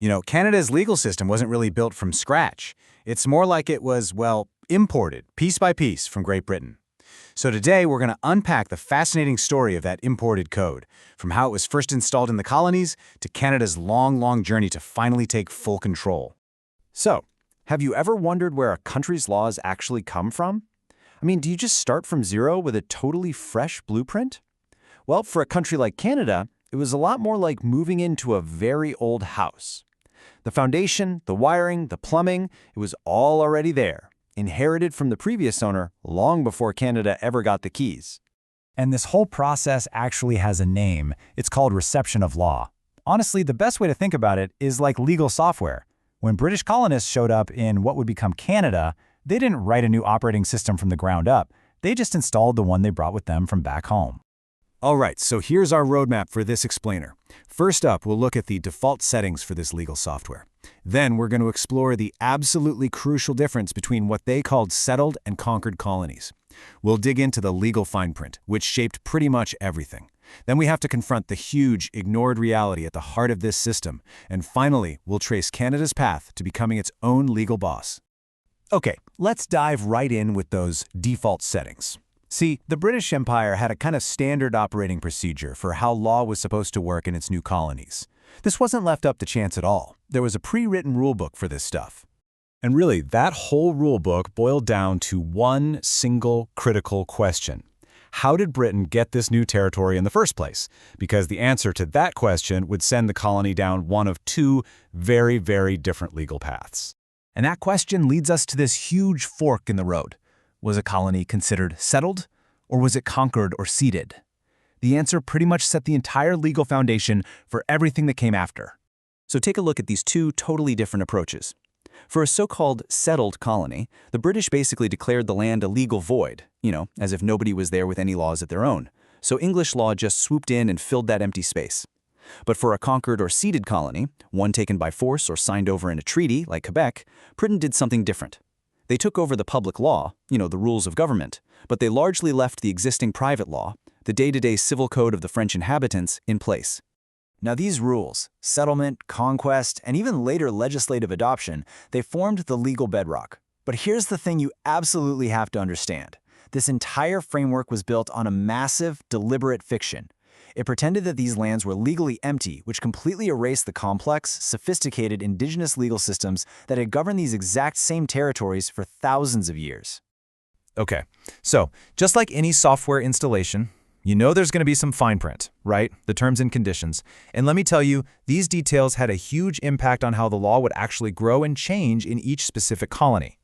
Canada's legal system wasn't really built from scratch. It's more like it was, well, imported, piece by piece, from Great Britain. So today, we're going to unpack the fascinating story of that imported code, from how it was first installed in the colonies to Canada's long journey to finally take full control. So, have you ever wondered where a country's laws actually come from? Do you just start from zero with a totally fresh blueprint? Well, for a country like Canada, it was a lot more like moving into a very old house. The foundation, the wiring, the plumbing, it was all already there, inherited from the previous owner long before Canada ever got the keys. And this whole process actually has a name. It's called reception of law. Honestly, the best way to think about it is like legal software. When British colonists showed up in what would become Canada, they didn't write a new operating system from the ground up. They just installed the one they brought with them from back home. All right, so here's our roadmap for this explainer. First up, we'll look at the default settings for this legal software. Then we're going to explore the absolutely crucial difference between what they called settled and conquered colonies. We'll dig into the legal fine print, which shaped pretty much everything. Then we have to confront the huge, ignored reality at the heart of this system. And finally, we'll trace Canada's path to becoming its own legal boss. Okay, let's dive right in with those default settings. See, the British Empire had a kind of standard operating procedure for how law was supposed to work in its new colonies. This wasn't left up to chance at all. There was a pre-written rulebook for this stuff. And really, that whole rulebook boiled down to one single critical question. How did Britain get this new territory in the first place? Because the answer to that question would send the colony down one of two very different legal paths. And that question leads us to this huge fork in the road. Was a colony considered settled, or was it conquered or ceded? The answer pretty much set the entire legal foundation for everything that came after. So take a look at these two totally different approaches. For a so-called settled colony, the British basically declared the land a legal void, as if nobody was there with any laws of their own. So English law just swooped in and filled that empty space. But for a conquered or ceded colony, one taken by force or signed over in a treaty, like Quebec, Britain did something different. They took over the public law, the rules of government, but they largely left the existing private law, the day-to-day civil code of the French inhabitants, in place. Now these rules, settlement, conquest, and even later legislative adoption, they formed the legal bedrock. But here's the thing you absolutely have to understand. This entire framework was built on a massive, deliberate fiction. It pretended that these lands were legally empty, which completely erased the complex, sophisticated indigenous legal systems that had governed these exact same territories for thousands of years. Okay, so just like any software installation, there's going to be some fine print, right? The terms and conditions. And let me tell you, these details had a huge impact on how the law would actually grow and change in each specific colony.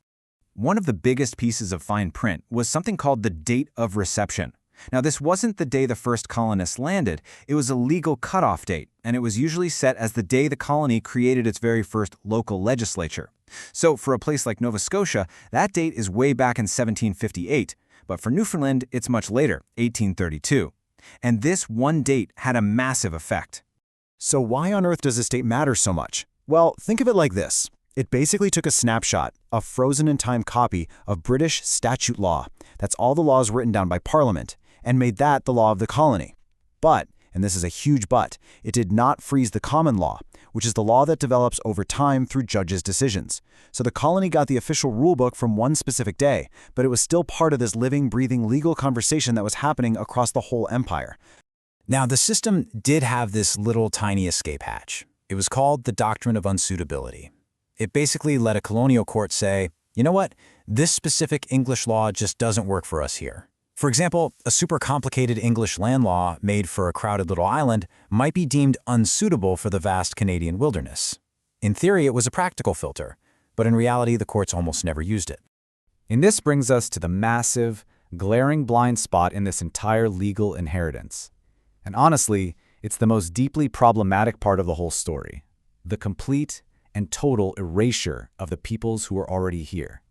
One of the biggest pieces of fine print was something called the date of reception. Now, this wasn't the day the first colonists landed. It was a legal cutoff date, and it was usually set as the day the colony created its very first local legislature. So for a place like Nova Scotia, that date is way back in 1758, but for Newfoundland, it's much later, 1832. And this one date had a massive effect. So why on earth does this date matter so much? Well, think of it like this. It basically took a snapshot, a frozen-in-time copy of British statute law. That's all the laws written down by Parliament, and made that the law of the colony. But, and this is a huge but, it did not freeze the common law, which is the law that develops over time through judges' decisions. So the colony got the official rulebook from one specific day, but it was still part of this living, breathing legal conversation that was happening across the whole empire. Now, the system did have this little tiny escape hatch. It was called the Doctrine of Unsuitability. It basically let a colonial court say, you know what, this specific English law just doesn't work for us here. For example, a super complicated English land law made for a crowded little island might be deemed unsuitable for the vast Canadian wilderness. In theory, it was a practical filter, but in reality, the courts almost never used it. And this brings us to the massive, glaring blind spot in this entire legal inheritance. And honestly, it's the most deeply problematic part of the whole story. The complete and total erasure of the peoples who are already here.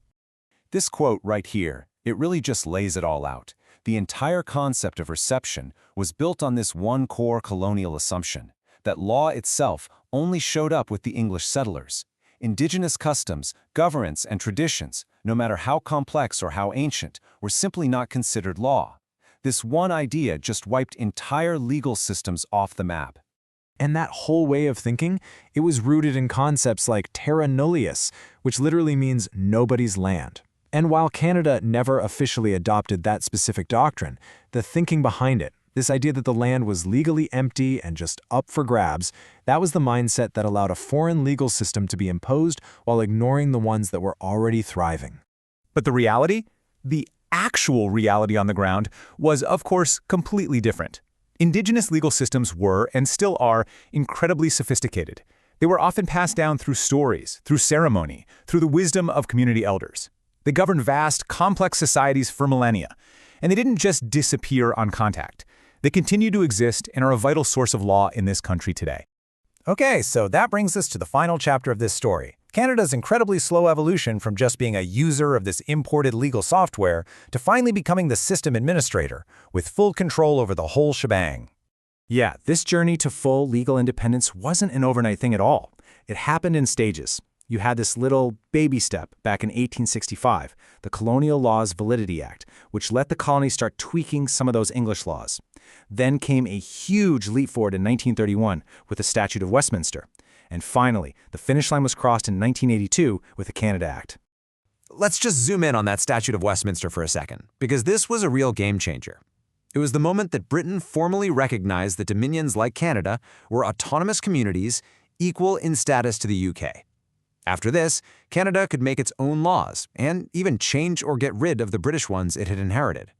This quote right here, it really just lays it all out. The entire concept of reception was built on this one core colonial assumption, that law itself only showed up with the English settlers. Indigenous customs, governance, and traditions, no matter how complex or how ancient, were simply not considered law. This one idea just wiped entire legal systems off the map. And that whole way of thinking, it was rooted in concepts like terra nullius, which literally means nobody's land. And while Canada never officially adopted that specific doctrine, the thinking behind it, this idea that the land was legally empty and just up for grabs, that was the mindset that allowed a foreign legal system to be imposed while ignoring the ones that were already thriving. But the reality? The actual reality on the ground was, of course, completely different. Indigenous legal systems were, and still are, incredibly sophisticated. They were often passed down through stories, through ceremony, through the wisdom of community elders. They governed vast, complex societies for millennia, and they didn't just disappear on contact. They continue to exist and are a vital source of law in this country today. Okay, so that brings us to the final chapter of this story. Canada's incredibly slow evolution from just being a user of this imported legal software to finally becoming the system administrator, with full control over the whole shebang. Yeah, this journey to full legal independence wasn't an overnight thing at all. It happened in stages. You had this little baby step back in 1865, the Colonial Laws Validity Act, which let the colonies start tweaking some of those English laws. Then came a huge leap forward in 1931 with the Statute of Westminster. And finally, the finish line was crossed in 1982 with the Canada Act. Let's just zoom in on that Statute of Westminster for a second, because this was a real game changer. It was the moment that Britain formally recognized that dominions like Canada were autonomous communities equal in status to the UK. After this, Canada could make its own laws and even change or get rid of the British ones it had inherited.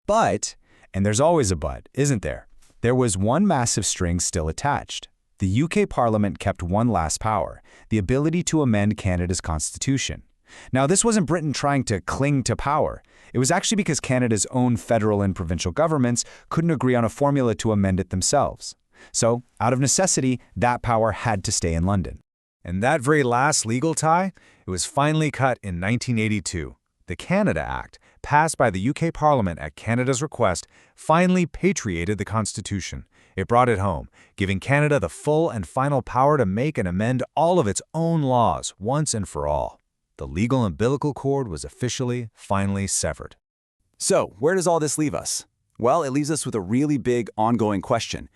But, and there's always a but, isn't there? There was one massive string still attached. The UK Parliament kept one last power, the ability to amend Canada's constitution. Now, this wasn't Britain trying to cling to power. It was actually because Canada's own federal and provincial governments couldn't agree on a formula to amend it themselves. So, out of necessity, that power had to stay in London. And that very last legal tie, it was finally cut in 1982. The Canada Act, passed by the UK Parliament at Canada's request, finally patriated the Constitution. It brought it home, giving Canada the full and final power to make and amend all of its own laws once and for all. The legal umbilical cord was officially, finally severed. So, where does all this leave us? Well, it leaves us with a really big, ongoing question.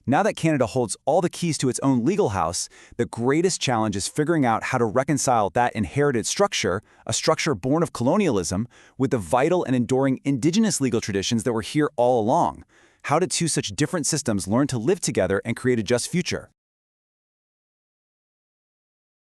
Now that Canada holds all the keys to its own legal house, the greatest challenge is figuring out how to reconcile that inherited structure, a structure born of colonialism, with the vital and enduring Indigenous legal traditions that were here all along. How did two such different systems learn to live together and create a just future?